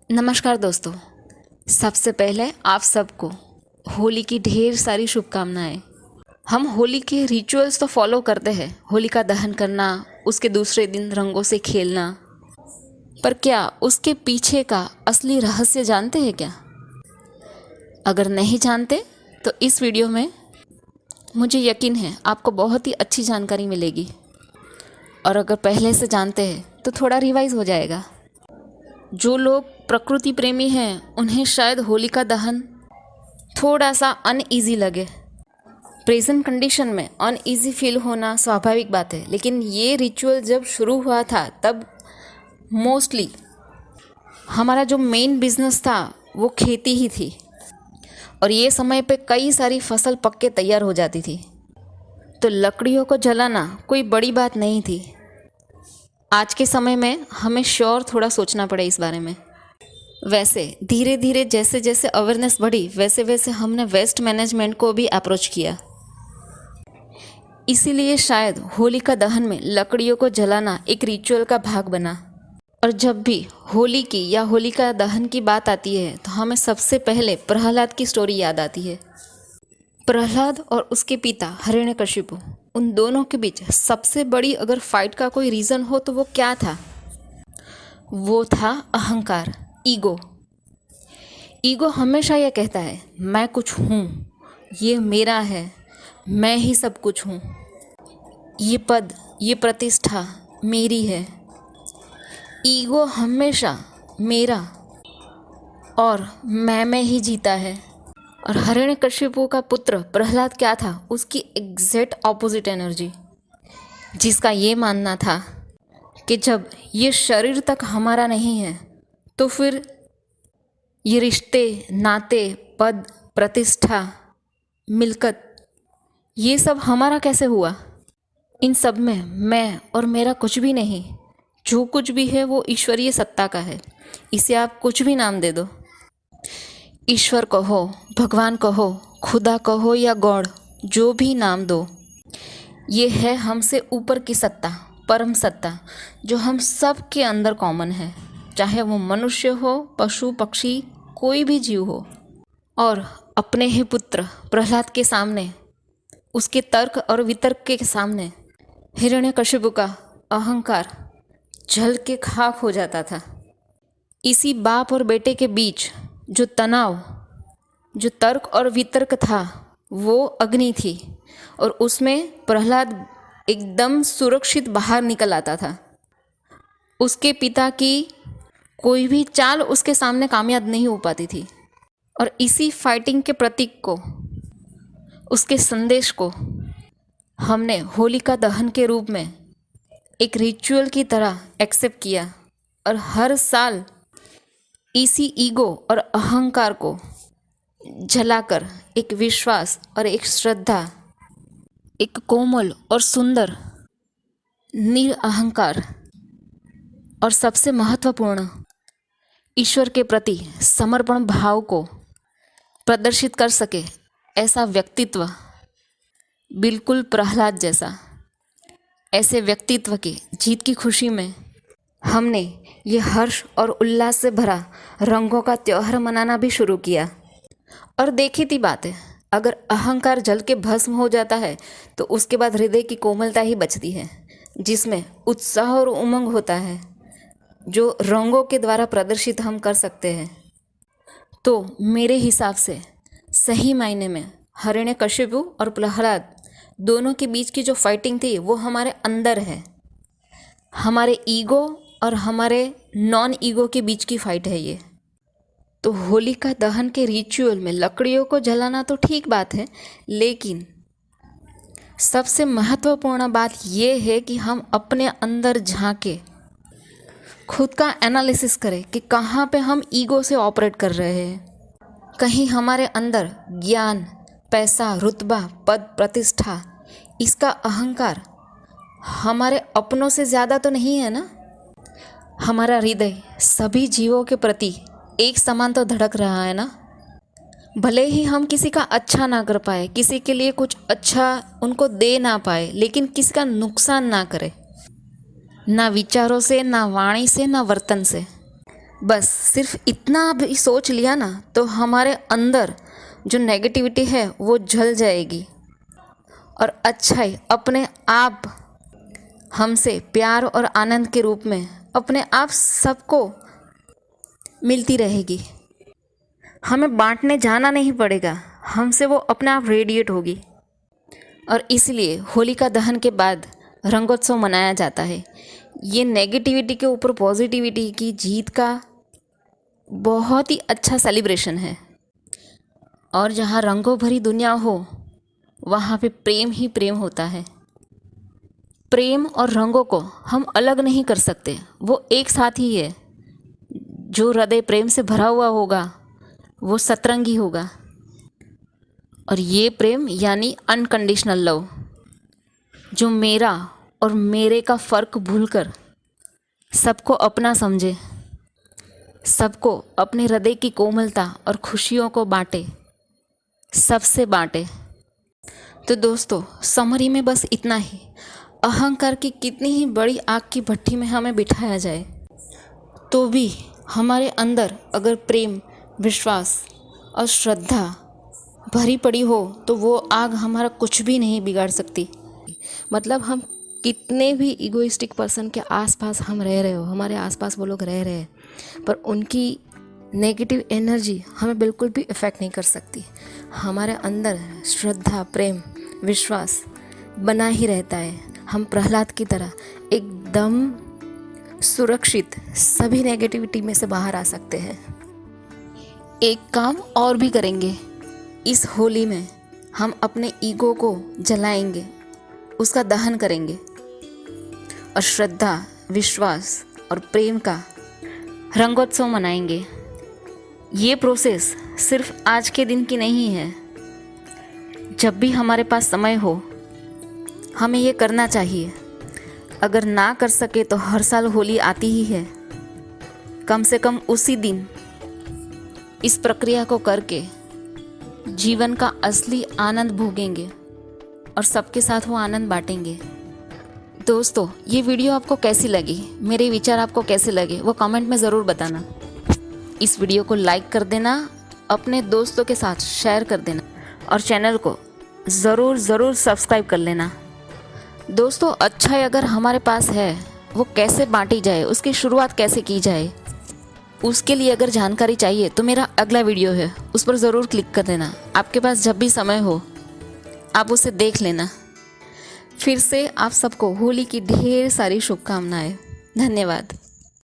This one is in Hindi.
नमस्कार दोस्तों। सबसे पहले आप सबको होली की ढेर सारी शुभकामनाएं। हम होली के रिचुअल्स तो फॉलो करते हैं, होलिका दहन करना, उसके दूसरे दिन रंगों से खेलना, पर क्या उसके पीछे का असली रहस्य जानते हैं क्या? अगर नहीं जानते तो इस वीडियो में मुझे यकीन है आपको बहुत ही अच्छी जानकारी मिलेगी, और अगर पहले से जानते हैं तो थोड़ा रिवाइज हो जाएगा। जो लोग प्रकृति प्रेमी हैं उन्हें शायद होलिका दहन थोड़ा सा अनईजी लगे। प्रेजेंट कंडीशन में अनईजी फील होना स्वाभाविक बात है, लेकिन ये रिचुअल जब शुरू हुआ था तब मोस्टली हमारा जो मेन बिजनेस था वो खेती ही थी, और ये समय पे कई सारी फसल पक के तैयार हो जाती थी, तो लकड़ियों को जलाना कोई बड़ी बात नहीं थी। आज के समय में हमें श्योर थोड़ा सोचना पड़े इस बारे में। वैसे धीरे धीरे जैसे जैसे अवेयरनेस बढ़ी वैसे वैसे हमने वेस्ट मैनेजमेंट को भी अप्रोच किया। इसीलिए शायद होलिका दहन में लकड़ियों को जलाना एक रिचुअल का भाग बना। और जब भी होली की या होलिका दहन की बात आती है तो हमें सबसे पहले प्रहलाद की स्टोरी याद आती है। प्रहलाद और उसके पिता हिरण्यकशिपु, उन दोनों के बीच सबसे बड़ी अगर फाइट का कोई रीज़न हो तो वो क्या था? वो था अहंकार, ईगो। ईगो हमेशा यह कहता है मैं कुछ हूँ, ये मेरा है, मैं ही सब कुछ हूँ, ये पद, ये प्रतिष्ठा मेरी है। ईगो हमेशा मेरा और मैं ही जीता है। और हिरण्यकशिपु का पुत्र प्रहलाद क्या था? उसकी एग्जैक्ट ऑपोजिट एनर्जी, जिसका ये मानना था कि जब ये शरीर तक हमारा नहीं है तो फिर ये रिश्ते, नाते, पद, प्रतिष्ठा, मिल्कत, ये सब हमारा कैसे हुआ? इन सब में मैं और मेरा कुछ भी नहीं। जो कुछ भी है वो ईश्वरीय सत्ता का है, इसे आप कुछ भी नाम दे दो। ईश्वर कहो, भगवान कहो, खुदा कहो या गॉड, जो भी नाम दो, ये है हमसे ऊपर की सत्ता, परम सत्ता, जो हम सब के अंदर कॉमन है, चाहे वो मनुष्य हो, पशु पक्षी, कोई भी जीव हो। और अपने ही पुत्र प्रहलाद के सामने, उसके तर्क और वितर्क के सामने हिरण्यकशिपु का अहंकार जल के खाक हो जाता था। इसी बाप और बेटे के बीच जो तनाव, जो तर्क और वितर्क था, वो अग्नि थी, और उसमें प्रहलाद एकदम सुरक्षित बाहर निकल आता था। उसके पिता की कोई भी चाल उसके सामने कामयाब नहीं हो पाती थी। और इसी फाइटिंग के प्रतीक को, उसके संदेश को हमने होलिका दहन के रूप में एक रिचुअल की तरह एक्सेप्ट किया, और हर साल इसी ईगो और अहंकार को जलाकर एक विश्वास और एक श्रद्धा, एक कोमल और सुंदर निरअहंकार और सबसे महत्वपूर्ण ईश्वर के प्रति समर्पण भाव को प्रदर्शित कर सके, ऐसा व्यक्तित्व, बिल्कुल प्रहलाद जैसा, ऐसे व्यक्तित्व की जीत की खुशी में हमने ये हर्ष और उल्लास से भरा रंगों का त्यौहार मनाना भी शुरू किया। और देखी थी बात है, अगर अहंकार जल के भस्म हो जाता है तो उसके बाद हृदय की कोमलता ही बचती है, जिसमें उत्साह और उमंग होता है, जो रंगों के द्वारा प्रदर्शित हम कर सकते हैं। तो मेरे हिसाब से सही मायने में हिरण्यकशिपु और प्रहलाद दोनों के बीच की जो फाइटिंग थी वो हमारे अंदर है, हमारे ईगो और हमारे नॉन ईगो के बीच की फाइट है ये। तो होलिका दहन के रिचुअल में लकड़ियों को जलाना तो ठीक बात है, लेकिन सबसे महत्वपूर्ण बात ये है कि हम अपने अंदर झांके, खुद का एनालिसिस करें कि कहाँ पे हम ईगो से ऑपरेट कर रहे हैं। कहीं हमारे अंदर ज्ञान, पैसा, रुतबा, पद, प्रतिष्ठा, इसका अहंकार हमारे अपनों से ज़्यादा तो नहीं है ना? हमारा हृदय सभी जीवों के प्रति एक समान तो धड़क रहा है ना? भले ही हम किसी का अच्छा ना कर पाए, किसी के लिए कुछ अच्छा उनको दे ना पाए, लेकिन किसी का नुकसान ना करें, ना विचारों से, ना वाणी से, ना वर्तन से। बस सिर्फ इतना भी सोच लिया ना तो हमारे अंदर जो नेगेटिविटी है वो जल जाएगी और अच्छाई अपने आप हमसे प्यार और आनंद के रूप में अपने आप सबको मिलती रहेगी। हमें बांटने जाना नहीं पड़ेगा, हमसे वो अपने आप रेडिएट होगी। और इसलिए होलिका दहन के बाद रंगोत्सव मनाया जाता है। ये नेगेटिविटी के ऊपर पॉजिटिविटी की जीत का बहुत ही अच्छा सेलिब्रेशन है। और जहाँ रंगों भरी दुनिया हो वहाँ पे प्रेम ही प्रेम होता है। प्रेम और रंगों को हम अलग नहीं कर सकते, वो एक साथ ही है। जो हृदय प्रेम से भरा हुआ होगा वो सतरंगी होगा। और ये प्रेम यानी अनकंडीशनल लव, जो मेरा और मेरे का फ़र्क भूलकर सबको अपना समझे, सबको अपने हृदय की कोमलता और खुशियों को बांटे, सबसे बांटे। तो दोस्तों समरी में बस इतना ही। अहंकार की कितनी ही बड़ी आग की भट्टी में हमें बिठाया जाए तो भी हमारे अंदर अगर प्रेम, विश्वास और श्रद्धा भरी पड़ी हो तो वो आग हमारा कुछ भी नहीं बिगाड़ सकती। मतलब हम कितने भी इगोइस्टिक पर्सन के आसपास हम रह रहे हो, हमारे आसपास वो लोग रह रहे हैं, पर उनकी नेगेटिव एनर्जी हमें बिल्कुल भी इफ़ेक्ट नहीं कर सकती। हमारे अंदर श्रद्धा, प्रेम, विश्वास बना ही रहता है। हम प्रहलाद की तरह एकदम सुरक्षित सभी नेगेटिविटी में से बाहर आ सकते हैं। एक काम और भी करेंगे, इस होली में हम अपने ईगो को जलाएंगे, उसका दहन करेंगे और श्रद्धा, विश्वास और प्रेम का रंगोत्सव मनाएंगे। ये प्रोसेस सिर्फ आज के दिन की नहीं है। जब भी हमारे पास समय हो हमें ये करना चाहिए। अगर ना कर सके तो हर साल होली आती ही है, कम से कम उसी दिन इस प्रक्रिया को करके जीवन का असली आनंद भोगेंगे और सबके साथ वो आनंद बांटेंगे। दोस्तों ये वीडियो आपको कैसी लगी, मेरे विचार आपको कैसे लगे वो कमेंट में ज़रूर बताना। इस वीडियो को लाइक कर देना, अपने दोस्तों के साथ शेयर कर देना और चैनल को ज़रूर सब्सक्राइब कर लेना। दोस्तों अच्छाई अगर हमारे पास है वो कैसे बांटी जाए, उसकी शुरुआत कैसे की जाए, उसके लिए अगर जानकारी चाहिए तो मेरा अगला वीडियो है, उस पर ज़रूर क्लिक कर देना। आपके पास जब भी समय हो आप उसे देख लेना। फिर से आप सबको होली की ढेर सारी शुभकामनाएं। धन्यवाद।